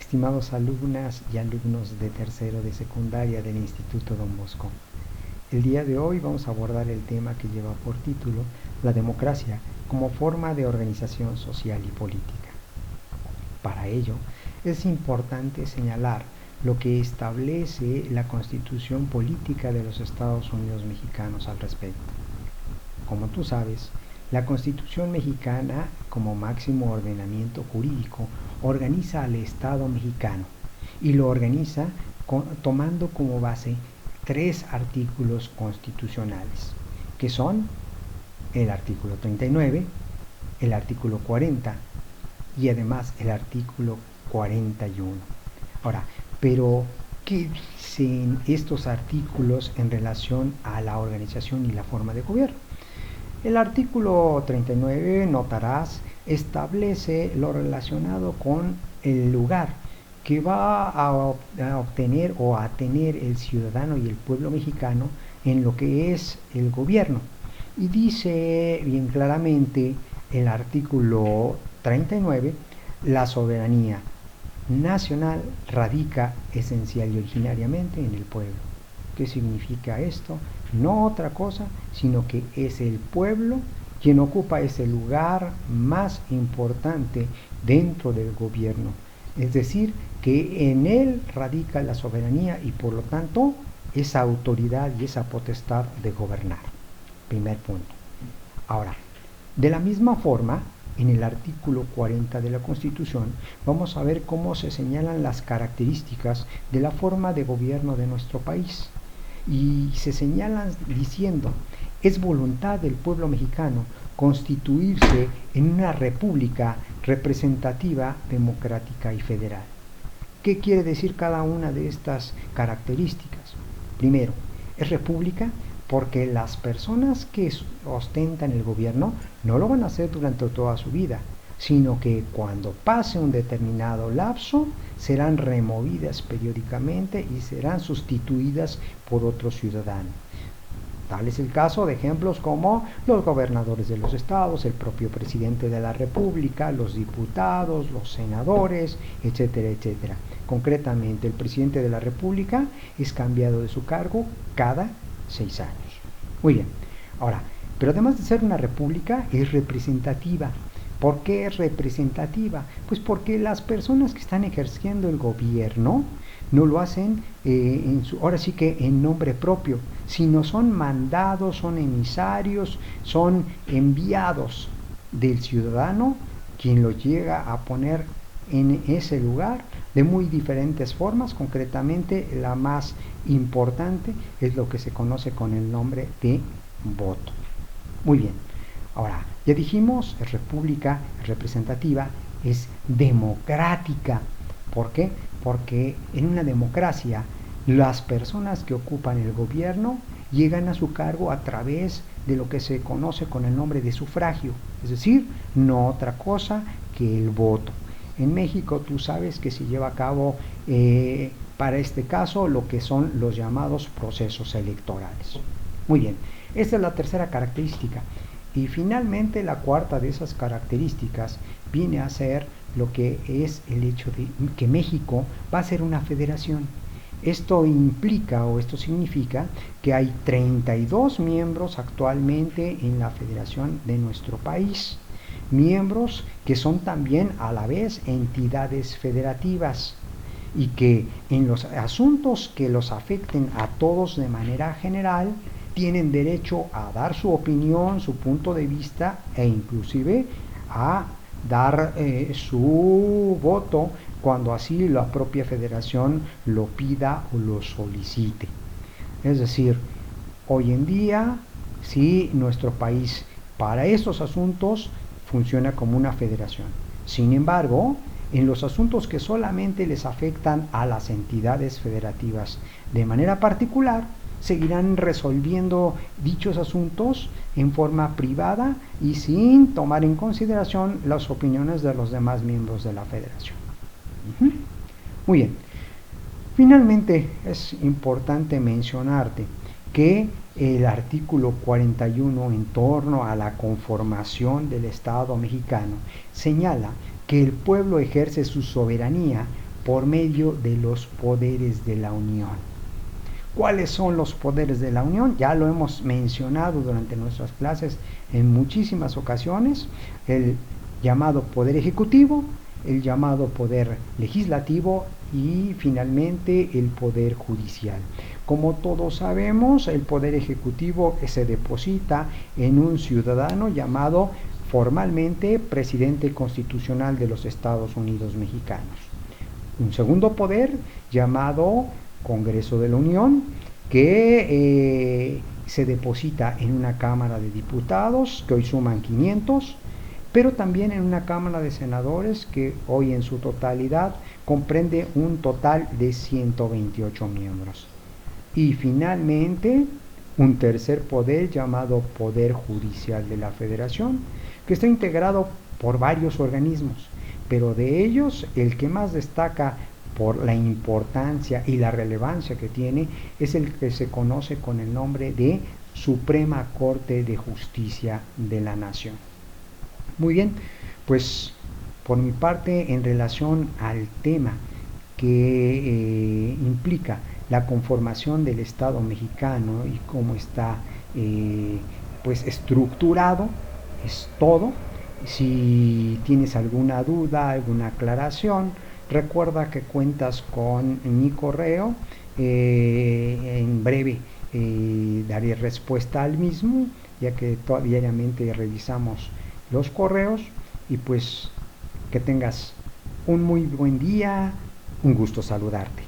estimados alumnas y alumnos de tercero de secundaria del Instituto Don Bosco. El día de hoy vamos a abordar el tema que lleva por título la democracia como forma de organización social y política. Para ello, es importante señalar lo que establece la Constitución Política de los Estados Unidos Mexicanos al respecto. Como tú sabes, la Constitución mexicana, como máximo ordenamiento jurídico, organiza al Estado mexicano y lo organiza tomando como base 3 artículos constitucionales, que son el artículo 39, el artículo 40 y además el artículo 41. Ahora, pero ¿qué dicen estos artículos en relación a la organización y la forma de gobierno? El artículo 39, notarás, establece lo relacionado con el lugar que va a obtener o a tener el ciudadano y el pueblo mexicano en lo que es el gobierno. Y dice bien claramente el artículo 39, la soberanía nacional radica esencial y originariamente en el pueblo. ¿Qué significa esto? No otra cosa, sino que es el pueblo quien ocupa ese lugar más importante dentro del gobierno. Es decir, que en él radica la soberanía y por lo tanto esa autoridad y esa potestad de gobernar. Primer punto. Ahora, de la misma forma, en el artículo 40 de la Constitución, vamos a ver cómo se señalan las características de la forma de gobierno de nuestro país. Y se señalan diciendo, es voluntad del pueblo mexicano constituirse en una república representativa, democrática y federal. ¿Qué quiere decir cada una de estas características? Primero, es república porque las personas que ostentan el gobierno no lo van a hacer durante toda su vida, sino que cuando pase un determinado lapso serán removidas periódicamente y serán sustituidas por otro ciudadano. Tal es el caso de ejemplos como los gobernadores de los estados, el propio presidente de la república, los diputados, los senadores, etcétera, etcétera. Concretamente, el presidente de la república es cambiado de su cargo cada 6 años. Muy bien. Ahora, pero además de ser una república, es representativa. ¿Por qué es representativa? Pues porque las personas que están ejerciendo el gobierno no lo hacen ahora sí que en nombre propio, sino son mandados, son emisarios, son enviados del ciudadano quien lo llega a poner en ese lugar de muy diferentes formas. Concretamente, la más importante es lo que se conoce con el nombre de voto. Muy bien. Ahora, ya dijimos, es república, es representativa, es democrática. ¿Por qué? Porque en una democracia las personas que ocupan el gobierno llegan a su cargo a través de lo que se conoce con el nombre de sufragio, es decir, no otra cosa que el voto. En México tú sabes que se lleva a cabo para este caso lo que son los llamados procesos electorales. Muy bien, esta es la tercera característica. Y finalmente la cuarta de esas características viene a ser lo que es el hecho de que México va a ser una federación. Esto implica o esto significa que hay 32 miembros actualmente en la federación de nuestro país. Miembros que son también a la vez entidades federativas y que en los asuntos que los afecten a todos de manera general tienen derecho a dar su opinión, su punto de vista e inclusive a dar su voto cuando así la propia federación lo pida o lo solicite. Es decir, hoy en día, sí, nuestro país para estos asuntos funciona como una federación. Sin embargo, en los asuntos que solamente les afectan a las entidades federativas de manera particular, seguirán resolviendo dichos asuntos en forma privada y sin tomar en consideración las opiniones de los demás miembros de la federación. Muy bien. Finalmente, es importante mencionarte que el artículo 41 en torno a la conformación del Estado mexicano señala que el pueblo ejerce su soberanía por medio de los poderes de la Unión. ¿Cuáles son los poderes de la Unión? Ya lo hemos mencionado durante nuestras clases en muchísimas ocasiones. El llamado poder ejecutivo, el llamado poder legislativo y finalmente el poder judicial. Como todos sabemos, el poder ejecutivo se deposita en un ciudadano llamado formalmente presidente constitucional de los Estados Unidos mexicanos. Un segundo poder llamado Congreso de la Unión, que se deposita en una Cámara de Diputados, que hoy suman 500, pero también en una Cámara de Senadores, que hoy en su totalidad comprende un total de 128 miembros. Y finalmente, un tercer poder llamado Poder Judicial de la Federación, que está integrado por varios organismos, pero de ellos el que más destaca por la importancia y la relevancia que tiene es el que se conoce con el nombre de Suprema Corte de Justicia de la Nación. Muy bien, pues por mi parte, en relación al tema que implica la conformación del Estado mexicano y cómo está pues estructurado, es todo. Si tienes alguna duda, alguna aclaración, recuerda que cuentas con mi correo. En breve daré respuesta al mismo, ya que diariamente revisamos los correos. Y pues que tengas un muy buen día, un gusto saludarte.